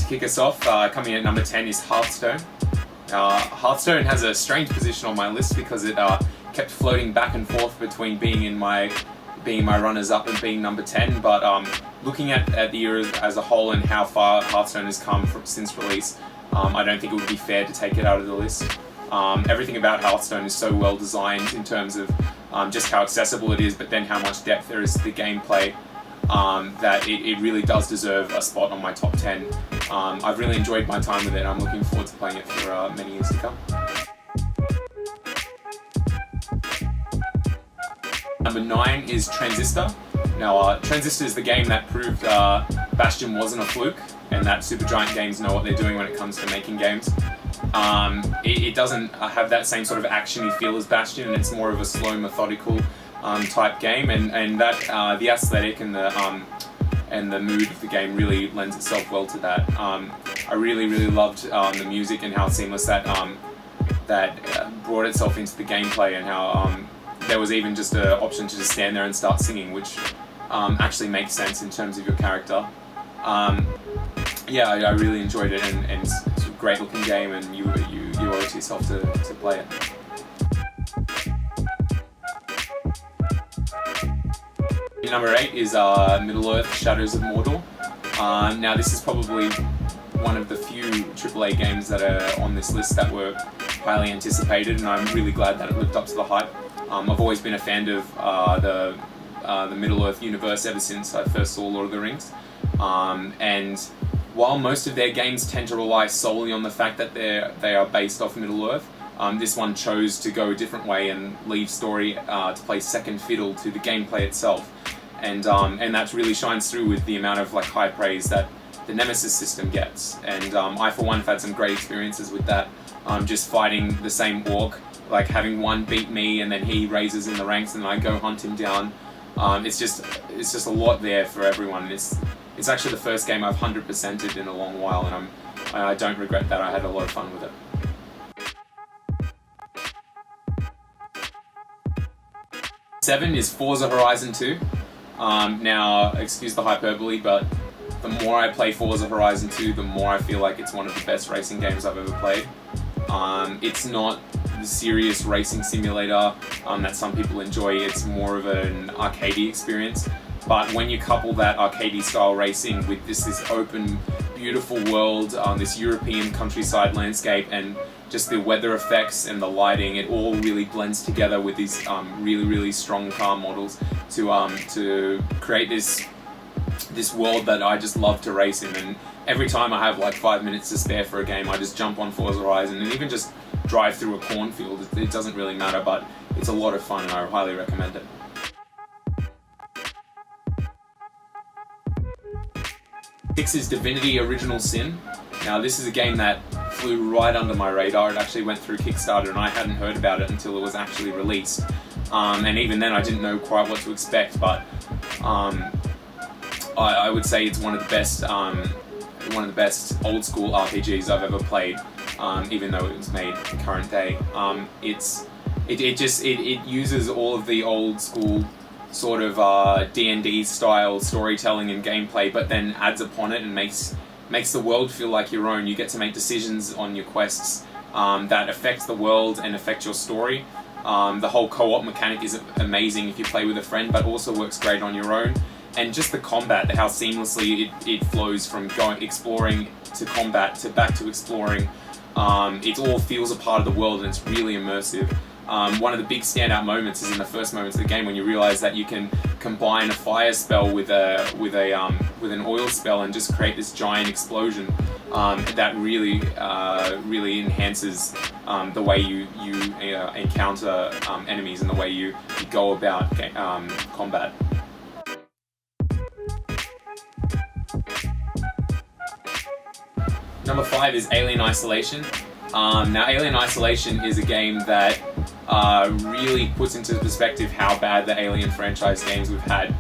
kick us off, coming in at number 10 is Hearthstone. Hearthstone has a strange position on my list because it kept floating back and forth between being my runners-up and being number 10. But looking at the year as a whole and how far Hearthstone has come since release, I don't think it would be fair to take it out of the list. Everything about Hearthstone is so well designed in terms of just how accessible it is, but then how much depth there is to the gameplay, that it really does deserve a spot on my top 10. I've really enjoyed my time with it. I'm looking forward to playing it for many years to come. Number 9 is Transistor. Now, Transistor is the game that proved Bastion wasn't a fluke, and that Supergiant Games know what they're doing when it comes to making games. It doesn't have that same sort of actiony feel as Bastion, and it's more of a slow, methodical type game, and that the aesthetic and the mood of the game really lends itself well to that. I really loved the music and how seamless that brought itself into the gameplay, and how there was even just an option to just stand there and start singing, which actually makes sense in terms of your character. Yeah, I really enjoyed it, and it's a great looking game, and you owe it to yourself to play it. Number 8 is Middle-earth: Shadows of Mordor. Now this is probably one of the few AAA games that are on this list that were highly anticipated, and I'm really glad that it lived up to the hype. I've always been a fan of the Middle-earth universe ever since I first saw Lord of the Rings. And while most of their games tend to rely solely on the fact that they are based off Middle-earth, this one chose to go a different way and leave story to play second fiddle to the gameplay itself. And that really shines through with the amount of high praise that the Nemesis system gets. And I, for one, have had some great experiences with that. Just fighting the same orc, having one beat me and then he raises in the ranks and I go hunt him down. It's just a lot there for everyone. It's actually the first game I've 100%ed in a long while, and I don't regret that. I had a lot of fun with it. Seven is Forza Horizon 2. Now, excuse the hyperbole, but the more I play Forza Horizon 2, the more I feel like it's one of the best racing games I've ever played. It's not the serious racing simulator that some people enjoy. It's more of an arcadey experience. But when you couple that arcadey style racing with this open, beautiful world, this European countryside landscape, and just the weather effects and the lighting, it all really blends together with these really strong car models to create this world that I just love to race in. And every time I have 5 minutes to spare for a game, I just jump on Forza Horizon and even just drive through a cornfield. It doesn't really matter, but it's a lot of fun and I highly recommend it. 6 is Divinity: Original Sin. Now this is a game that flew right under my radar. It actually went through Kickstarter and I hadn't heard about it until it was actually released. And even then I didn't know quite what to expect, but I would say it's one of the best old school RPGs I've ever played, even though it was made current day. It uses all of the old school sort of D&D style storytelling and gameplay, but then adds upon it and makes the world feel like your own. You get to make decisions on your quests that affect the world and affect your story. The whole co-op mechanic is amazing if you play with a friend, but also works great on your own. And just the combat, how seamlessly it flows from exploring to combat to back to exploring. It all feels a part of the world and it's really immersive. One of the big standout moments is in the first moments of the game when you realize that you can combine a fire spell with an oil spell and just create this giant explosion that really enhances the way you encounter enemies and the way you go about combat. Number 5 is Alien Isolation. Now, Alien Isolation is a game that really puts into perspective how bad the Alien franchise games we've had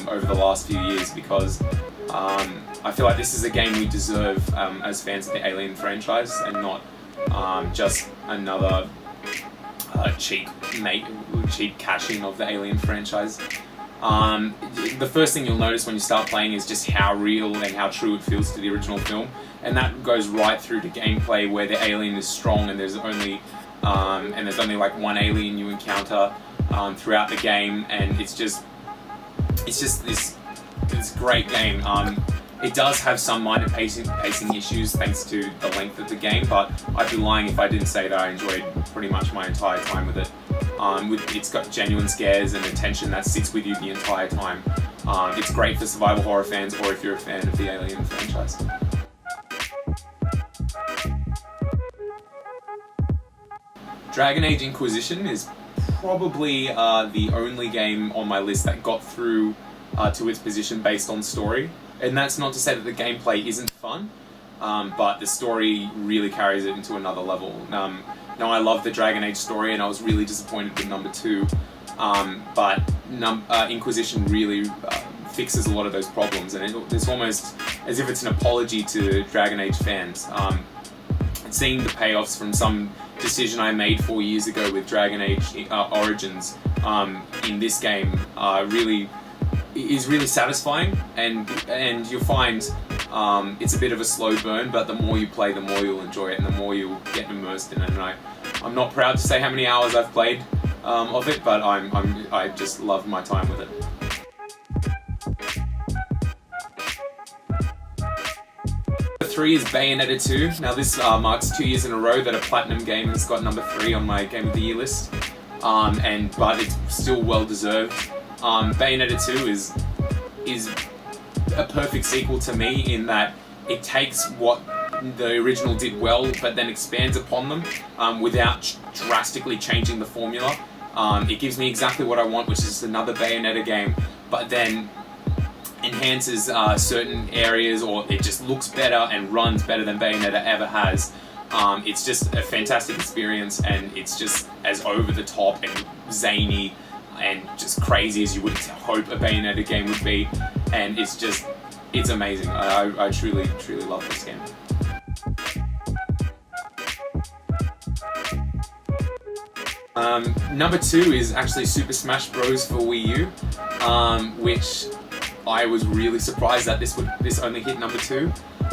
over the last few years, because I feel like this is a game we deserve as fans of the Alien franchise, and not just another cheap cash-in of the Alien franchise. The first thing you'll notice when you start playing is just how real and how true it feels to the original film, and that goes right through to gameplay where the alien is strong and there's only like one alien you encounter throughout the game, and it's just this great game. It does have some minor pacing issues thanks to the length of the game, but I'd be lying if I didn't say that I enjoyed pretty much my entire time with it. It's got genuine scares and a tension that sits with you the entire time. It's great for survival horror fans, or if you're a fan of the Alien franchise. Dragon Age Inquisition is probably the only game on my list that got through to its position based on story. And that's not to say that the gameplay isn't fun, but the story really carries it into another level. Now, I love the Dragon Age story, and I was really disappointed with number 2, but Inquisition really fixes a lot of those problems, and it's almost as if it's an apology to Dragon Age fans. Seeing the payoffs from some decision I made 4 years ago with Dragon Age Origins in this game is really satisfying, and you'll find it's a bit of a slow burn, but the more you play, the more you'll enjoy it, and the more you'll get immersed in it. And I'm not proud to say how many hours I've played of it, but I just love my time with it. Number 3 is Bayonetta 2. Now this marks 2 years in a row that a platinum game has got number 3 on my Game of the Year list, but it's still well deserved. Bayonetta 2 is a perfect sequel to me in that it takes what the original did well, but then expands upon them without drastically changing the formula. It gives me exactly what I want, which is another Bayonetta game, but then enhances certain areas, or it just looks better and runs better than Bayonetta ever has. It's just a fantastic experience, and it's just as over the top and zany and just crazy as you would hope a Bayonetta game would be, and it's amazing. I truly love this game. Number 2 is actually Super Smash Bros. For Wii U, which I was really surprised that this only hit number 2.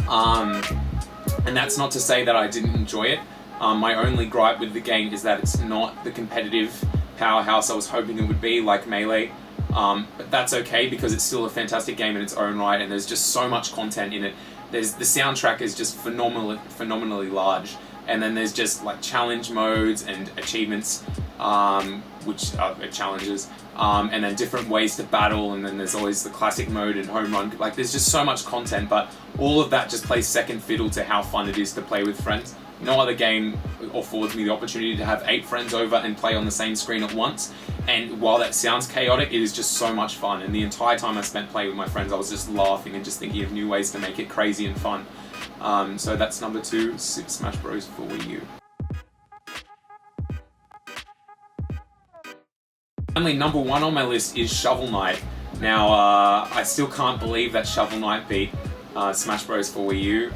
And that's not to say that I didn't enjoy it. My only gripe with the game is that it's not the competitive powerhouse I was hoping it would be, like Melee. But that's okay, because it's still a fantastic game in its own right, and there's just so much content in it. The soundtrack is just phenomenally large, and then there's just like challenge modes and achievements, which are challenges, and then different ways to battle, and then there's always the classic mode and home run. Like, there's just so much content, but all of that just plays second fiddle to how fun it is to play with friends. No other game affords me the opportunity to have 8 friends over and play on the same screen at once, and while that sounds chaotic, it is just so much fun, and the entire time I spent playing with my friends, I was just laughing and just thinking of new ways to make it crazy and fun. So that's number 2, Super Smash Bros. For Wii U. Finally, number 1 on my list is Shovel Knight. Now, I still can't believe that Shovel Knight beat Smash Bros. For Wii U.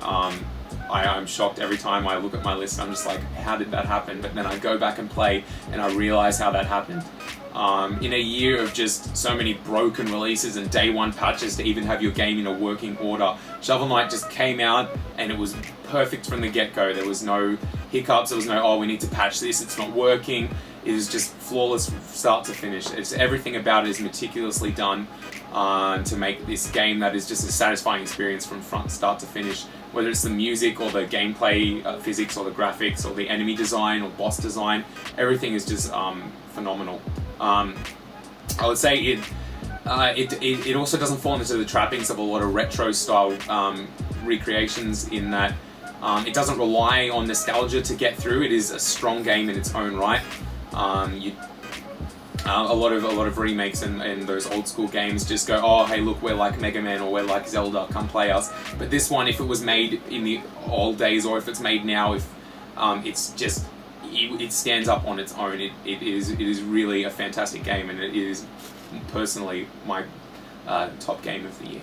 I'm shocked every time I look at my list. I'm just like, how did that happen? But then I go back and play, and I realize how that happened. In a year of just so many broken releases and day 1 patches to even have your game in a working order, Shovel Knight just came out, and it was perfect from the get-go. There was no hiccups, there was no, oh, we need to patch this, it's not working. It was just flawless start to finish. Everything about it is meticulously done to make this game that is just a satisfying experience from start to finish. Whether it's the music or the gameplay physics or the graphics or the enemy design or boss design, everything is just phenomenal. I would say it also doesn't fall into the trappings of a lot of retro style recreations, in that it doesn't rely on nostalgia to get through. It is a strong game in its own right. A lot of remakes and those old school games just go, oh hey, look, we're like Mega Man or we're like Zelda, come play us. But this one, if it was made in the old days or if it's made now, if it stands up on its own. It is really a fantastic game, and it is personally my top game of the year.